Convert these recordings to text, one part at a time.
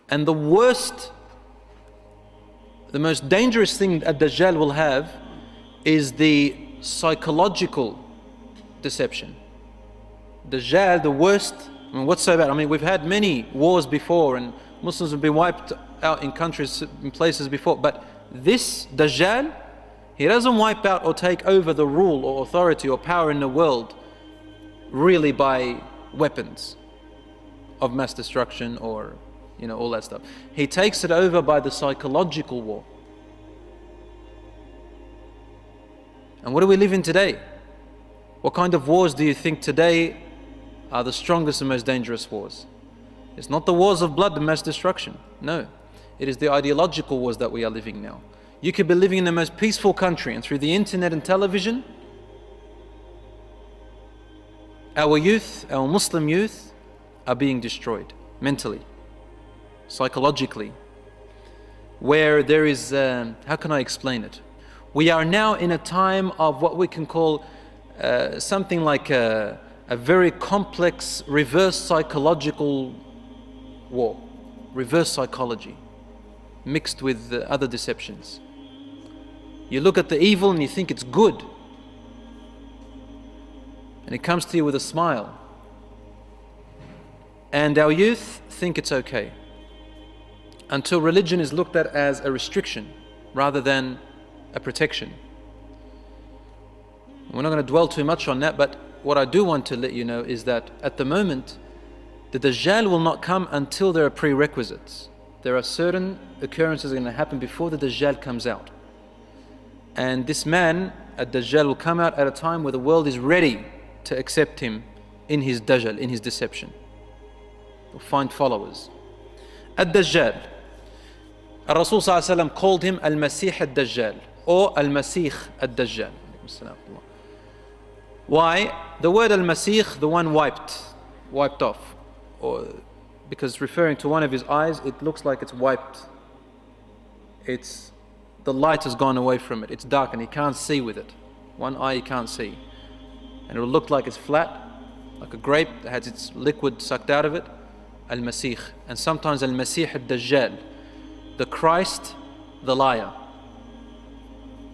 And the worst, the most dangerous thing a Dajjal will have is the psychological deception. Dajjal, the worst, I mean, what's so bad? I mean, we've had many wars before and Muslims have been wiped out in countries, in places before, but this Dajjal, he doesn't wipe out or take over the rule or authority or power in the world really by weapons of mass destruction or all that stuff. He takes it over by the psychological war. And what do we live in today? What kind of wars do you think today are the strongest and most dangerous wars? It's not the wars of blood and mass destruction. No, it is the ideological wars that we are living now. You could be living in the most peaceful country, and through the internet and television, our youth, our Muslim youth, are being destroyed mentally, psychologically, where there is, how can I explain it? We are now in a time of what we can call something like a very complex reverse psychological war, reverse psychology, mixed with other deceptions. You look at the evil and you think it's good, and it comes to you with a smile. And our youth think it's okay, until religion is looked at as a restriction rather than a protection. We're not going to dwell too much on that, but what I do want to let you know is that at the moment, the Dajjal will not come until there are prerequisites. There are certain occurrences that are going to happen before the Dajjal comes out. And this man, a Dajjal, will come out at a time where the world is ready to accept him in his Dajjal, in his deception. Will find followers. Ad-Dajjal. Rasul sallallahu alaihi wasallam called him Al-Masih Ad-Dajjal or Al-Masih Ad-Dajjal. Why? The word Al-Masih, the one wiped off, or because referring to one of his eyes, it looks like it's wiped. The light has gone away from it. It's dark and he can't see with it. One eye he can't see. And it will look like it's flat, like a grape that has its liquid sucked out of it. Al-Masih. And sometimes Al-Masih Ad-Dajjal. The Christ, the liar.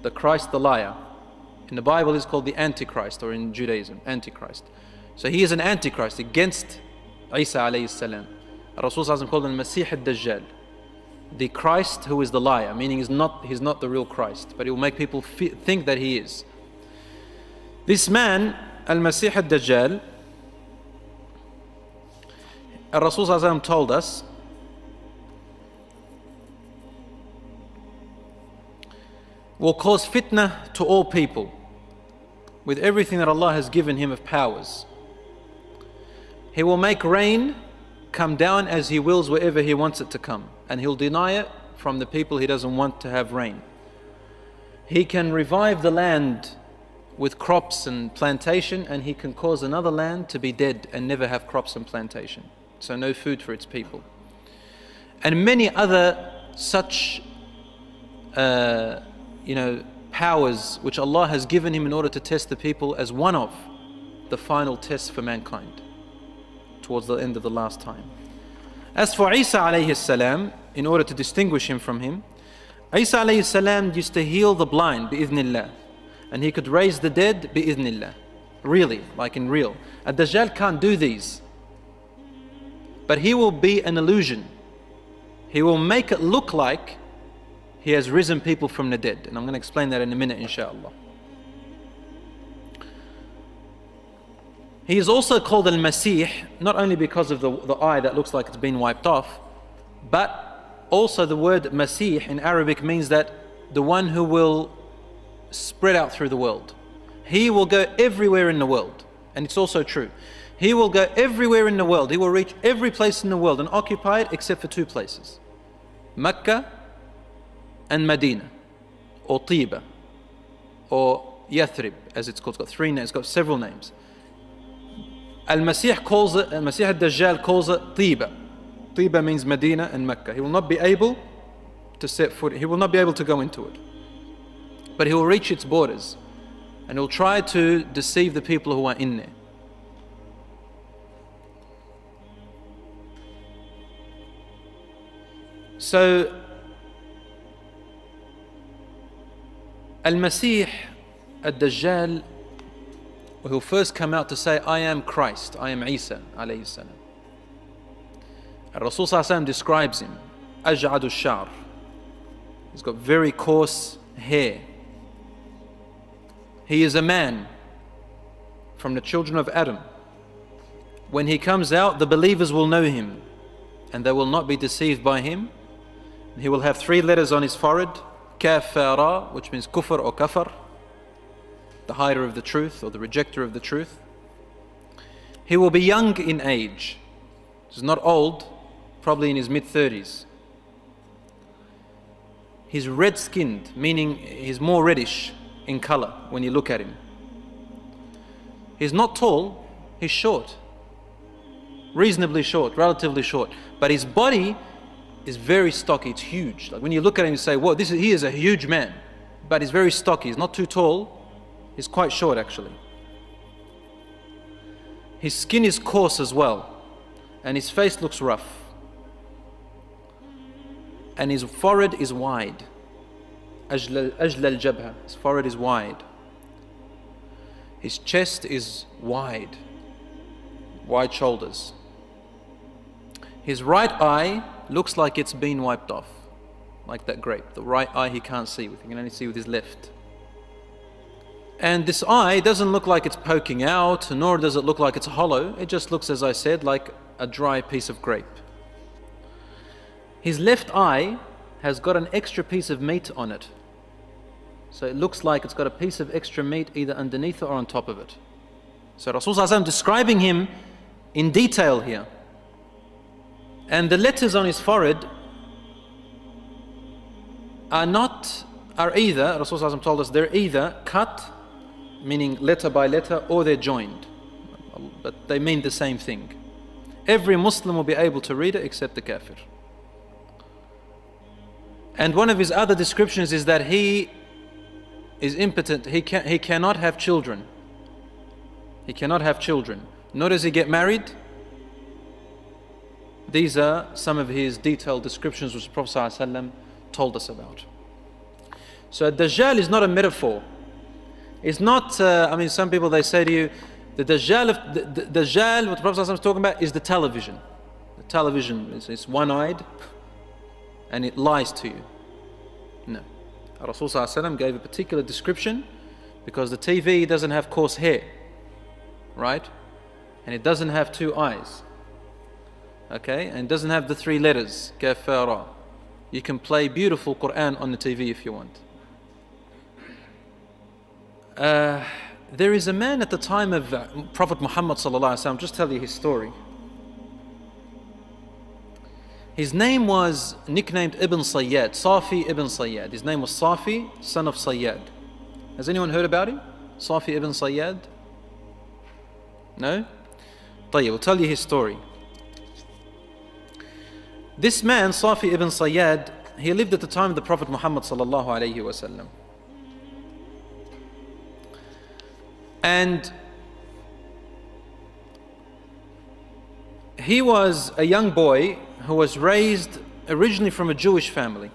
The Christ, the liar. In the Bible is called the Antichrist, or in Judaism, Antichrist. So he is an Antichrist against Isa alayhi salam. Rasul called him Masih Ad-Dajjal, the Christ who is the liar, meaning he's not the real Christ, but he will make people think that he is. This man, Al-Masih Ad-Dajjal, Rasul told us will cause fitna to all people with everything that Allah has given him of powers. He will make rain come down as he wills wherever he wants it to come, and he'll deny it from the people he doesn't want to have rain. He can revive the land with crops and plantation, and he can cause another land to be dead and never have crops and plantation, so no food for its people. And many other such powers which Allah has given him in order to test the people as one of the final tests for mankind towards the end of the last time. As for Isa alayhi salam, in order to distinguish him from him, Isa alayhi salam used to heal the blind bi'idhnillah, and he could raise the dead bi'idhnillah, really, like in real. Ad-Dajjal can't do these, but he will be an illusion. He will make it look like he has risen people from the dead, and I'm going to explain that in a minute, inshallah. He is also called Al-Masih, not only because of the eye that looks like it's been wiped off, but also the word Masih in Arabic means that the one who will spread out through the world. He will go everywhere in the world, and it's also true. He will go everywhere in the world. He will reach every place in the world and occupy it except for two places: Mecca and Medina, or Tiba, or Yathrib, as it's called. It's got three names, it's got several names. Al-Masih calls it, Al-Masih Ad-Dajjal calls it Tiba. Tiba means Medina and Mecca. He will not be able to set foot, he will not be able to go into it, but he will reach its borders, and he will try to deceive the people who are in there. So, Al-Masih, Ad-Dajjal, who first come out to say, I am Christ, I am Isa, alayhi salam. Rasul sallallahu alayhi wa sallam describes him, Aj'adu Sha'r. He's got very coarse hair. He is a man from the children of Adam. When he comes out, the believers will know him and they will not be deceived by him. He will have 3 letters on his forehead, Kafara, which means kufr or kafar, the hider of the truth or the rejecter of the truth. He will be young in age. He's not old, probably in his mid-30s. He's red-skinned, meaning he's more reddish in color when you look at him. He's not tall, he's short. Reasonably short, relatively short. But his body is very stocky, it's huge. Like when you look at him, you say, whoa, he is a huge man. But he's very stocky, he's not too tall, he's quite short actually. His skin is coarse as well, and his face looks rough. And his forehead is wide. Ajla al-jabha, his forehead is wide. His chest is wide shoulders. His right eye looks like it's been wiped off, like that grape. The right eye he can't see with, he can only see with his left. And this eye doesn't look like it's poking out, nor does it look like it's hollow. It just looks, as I said, like a dry piece of grape. His left eye has got an extra piece of meat on it. So it looks like it's got a piece of extra meat either underneath it or on top of it. So Rasulullah ﷺ describing him in detail here. And the letters on his forehead are either, Rasulullah ﷺ told us, they're either cut, meaning letter by letter, or they're joined. But they mean the same thing. Every Muslim will be able to read it except the kafir. And one of his other descriptions is that he is impotent, he cannot have children. He cannot have children. Nor does he get married. These are some of his detailed descriptions which the Prophet ﷺ told us about. So Dajjal is not a metaphor. It's not, some people they say to you, the Dajjal, what the Prophet ﷺ is talking about is the television. The television is one-eyed and it lies to you. No. Rasul ﷺ gave a particular description because the TV doesn't have coarse hair, right? And it doesn't have 2 eyes. Okay? And it doesn't have the 3 letters, kafara. You can play beautiful Quran on the TV if you want. There is a man at the time of Prophet Muhammad ﷺ, just tell you his story. His name was nicknamed Ibn Sayyad, Safi ibn Sayyad. His name was Safi, son of Sayyad. Has anyone heard about him? Safi ibn Sayyad? No? طيب, we'll tell you his story. This man, Safi ibn Sayyad, he lived at the time of the Prophet Muhammad sallallahu alayhi wasallam. And he was a young boy who was raised originally from a Jewish family.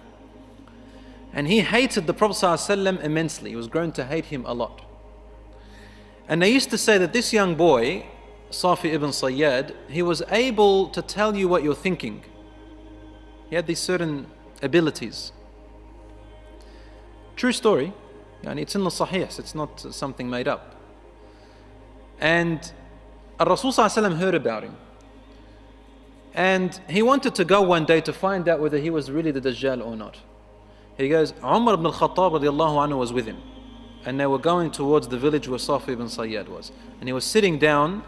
And he hated the Prophet ﷺ immensely. He was grown to hate him a lot. And they used to say that this young boy, Safi ibn Sayyad, he was able to tell you what you're thinking. He had these certain abilities. True story. And it's in the Sahih, it's not something made up. And Rasul ﷺ heard about him. And he wanted to go one day to find out whether he was really the Dajjal or not. He goes, Umar ibn al-Khattab radiallahu anhu was with him. And they were going towards the village where Safi ibn Sayyad was. And he was sitting down,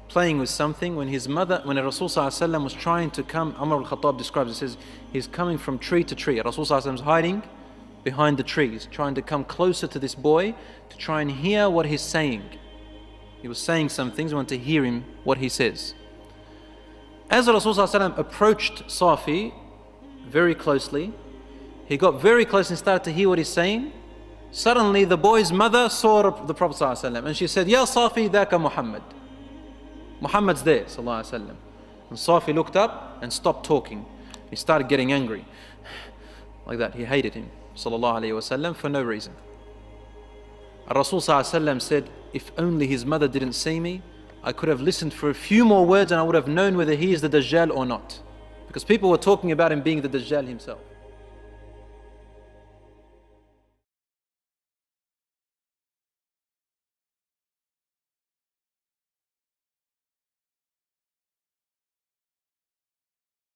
playing with something, when his mother, when Rasul ﷺ was trying to come, Umar al-Khattab describes, he says, he's coming from tree to tree. Rasul ﷺ is hiding behind the trees, trying to come closer to this boy to try and hear what he's saying. He was saying some things, we want to hear him, what he says. As Rasulullah ﷺ approached Safi very closely, he got very close and started to hear what he's saying. Suddenly the boy's mother saw the Prophet ﷺ and she said, Ya Safi, dhaka Muhammad. Muhammad's there, sallallahu alaihi wasallam. And Safi looked up and stopped talking. He started getting angry. Like that, he hated him, sallallahu alayhi wasallam, for no reason. Rasul said, if only his mother didn't see me, I could have listened for a few more words and I would have known whether he is the Dajjal or not. Because people were talking about him being the Dajjal himself.